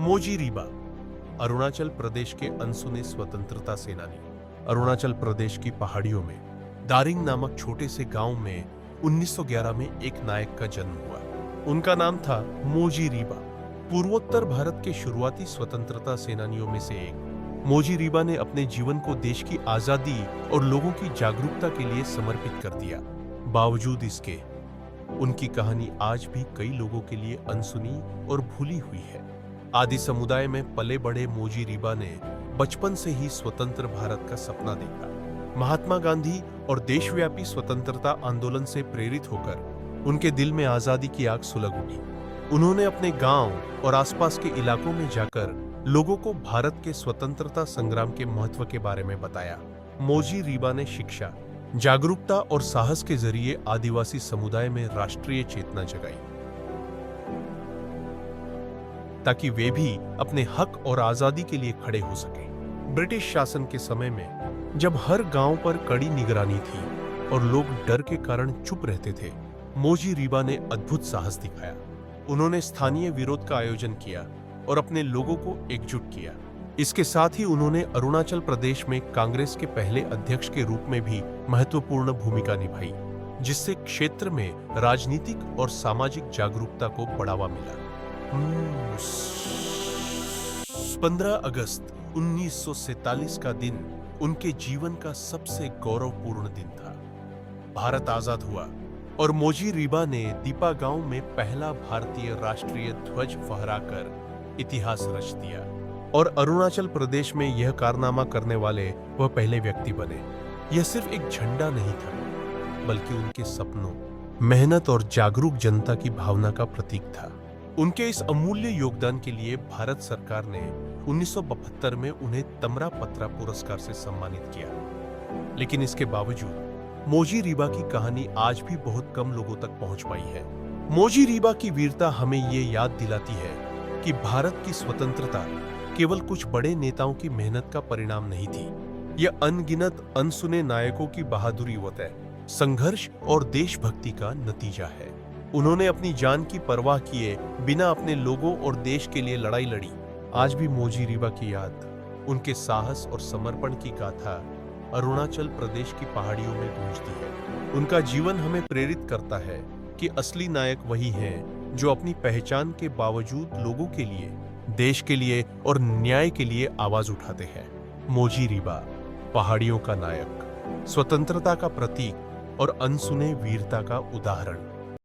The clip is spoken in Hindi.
मोजी रीबा अरुणाचल प्रदेश के अनसुने स्वतंत्रता सेनानी। अरुणाचल प्रदेश की पहाड़ियों में दारिंग नामक छोटे से गांव में 1911 में एक नायक का जन्म हुआ। उनका नाम था मोजी रीबा। पूर्वोत्तर भारत के शुरुआती स्वतंत्रता सेनानियों में से एक मोजी रीबा ने अपने जीवन को देश की आजादी और लोगों की जागरूकता के लिए समर्पित कर दिया। बावजूद इसके उनकी कहानी आज भी कई लोगों के लिए अनसुनी और भूली हुई है। आदि समुदाय में पले बड़े मोजी रीबा ने बचपन से ही स्वतंत्र भारत का सपना देखा। महात्मा गांधी और देशव्यापी स्वतंत्रता आंदोलन से प्रेरित होकर उनके दिल में आजादी की आग सुलग उठी। उन्होंने अपने गांव और आसपास के इलाकों में जाकर लोगों को भारत के स्वतंत्रता संग्राम के महत्व के बारे में बताया। मोजी रीबा ने शिक्षा, जागरूकता और साहस के जरिए आदिवासी समुदाय में राष्ट्रीय चेतना जगाई, ताकि वे भी अपने हक और आजादी के लिए खड़े हो सके। ब्रिटिश शासन के समय में जब हर गांव पर कड़ी निगरानी थी और लोग डर के कारण चुप रहते थे, मोजी रीबा ने अद्भुत साहस दिखाया। उन्होंने स्थानीय विरोध का आयोजन किया और अपने लोगों को एकजुट किया। इसके साथ ही उन्होंने अरुणाचल प्रदेश में कांग्रेस के पहले अध्यक्ष के रूप में भी महत्वपूर्ण भूमिका निभाई, जिससे क्षेत्र में राजनीतिक और सामाजिक जागरूकता को बढ़ावा मिला। 15 अगस्त 1947 का दिन उनके जीवन का सबसे गौरवपूर्ण दिन था। भारत आजाद हुआ और मोजी रीबा ने दीपा गांव में पहला भारतीय राष्ट्रीय ध्वज फहराकर इतिहास रच दिया और अरुणाचल प्रदेश में यह कारनामा करने वाले वह पहले व्यक्ति बने। यह सिर्फ एक झंडा नहीं था, बल्कि उनके सपनों, मेहनत और जागरूक जनता की भावना का प्रतीक था। उनके इस अमूल्य योगदान के लिए भारत सरकार ने 1972 में उन्हें तमरा पत्रा पुरस्कार से सम्मानित किया। लेकिन इसके बावजूद मोजी रीबा की कहानी आज भी बहुत कम लोगों तक पहुंच पाई है। मोजी रीबा की वीरता हमें ये याद दिलाती है कि भारत की स्वतंत्रता केवल कुछ बड़े नेताओं की मेहनत का परिणाम नहीं थी। यह अनगिनत अनसुने नायकों की बहादुरी व संघर्ष और देशभक्ति का नतीजा है। उन्होंने अपनी जान की परवाह किए बिना अपने लोगों और देश के लिए लड़ाई लड़ी। आज भी मोजी रीबा की याद, उनके साहस और समर्पण की गाथा अरुणाचल प्रदेश की पहाड़ियों में गूंजती है। उनका जीवन हमें प्रेरित करता है कि असली नायक वही हैं जो अपनी पहचान के बावजूद लोगों के लिए, देश के लिए और न्याय के लिए आवाज उठाते हैं। मोजी रीबा पहाड़ियों का नायक, स्वतंत्रता का प्रतीक और अनसुने वीरता का उदाहरण।